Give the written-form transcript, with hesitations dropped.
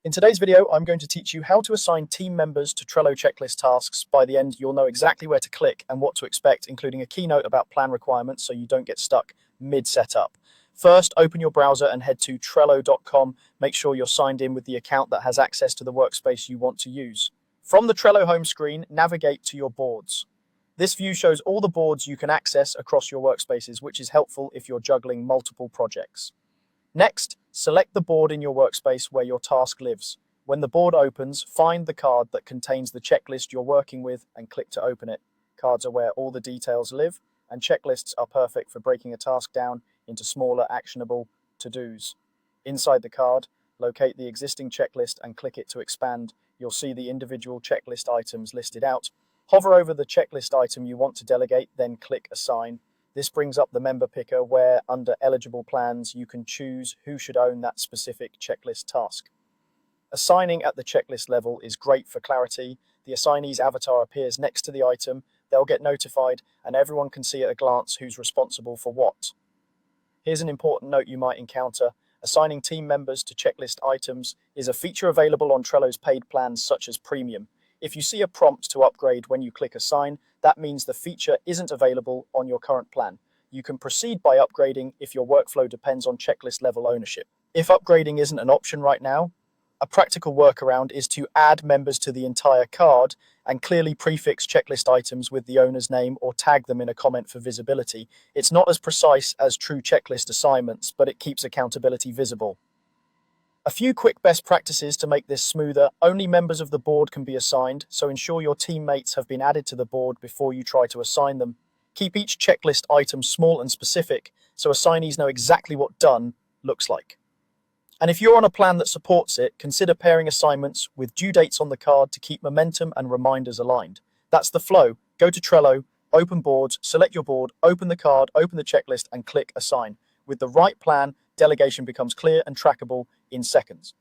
In today's video, I'm going to teach you how to assign team members to Trello checklist tasks. By the end, you'll know exactly where to click and what to expect, including a keynote about plan requirements so you don't get stuck mid-setup. First, open your browser and head to Trello.com. Make sure you're signed in with the account that has access to the workspace you want to use. From the Trello home screen, navigate to your boards. This view shows all the boards you can access across your workspaces, which is helpful if you're juggling multiple projects. Next, select the board in your workspace where your task lives. When the board opens, find the card that contains the checklist you're working with and click to open it. Cards are where all the details live, and checklists are perfect for breaking a task down into smaller, actionable to-dos. Inside the card, locate the existing checklist and click it to expand. You'll see the individual checklist items listed out. Hover over the checklist item you want to delegate, then click Assign. This brings up the member picker where, under eligible plans, you can choose who should own that specific checklist task. Assigning at the checklist level is great for clarity. The assignee's avatar appears next to the item, they'll get notified, and everyone can see at a glance who's responsible for what. Here's an important note you might encounter. Assigning team members to checklist items is a feature available on Trello's paid plans such as Premium. If you see a prompt to upgrade when you click Assign, that means the feature isn't available on your current plan. You can proceed by upgrading if your workflow depends on checklist level ownership. If upgrading isn't an option right now, a practical workaround is to add members to the entire card and clearly prefix checklist items with the owner's name or tag them in a comment for visibility. It's not as precise as true checklist assignments, but it keeps accountability visible. A few quick best practices to make this smoother. Only members of the board can be assigned, so ensure your teammates have been added to the board before you try to assign them. Keep each checklist item small and specific, so assignees know exactly what done looks like. And if you're on a plan that supports it, consider pairing assignments with due dates on the card to keep momentum and reminders aligned. That's the flow. Go to Trello, open boards, select your board, open the card, open the checklist, and click Assign. With the right plan, delegation becomes clear and trackable in seconds.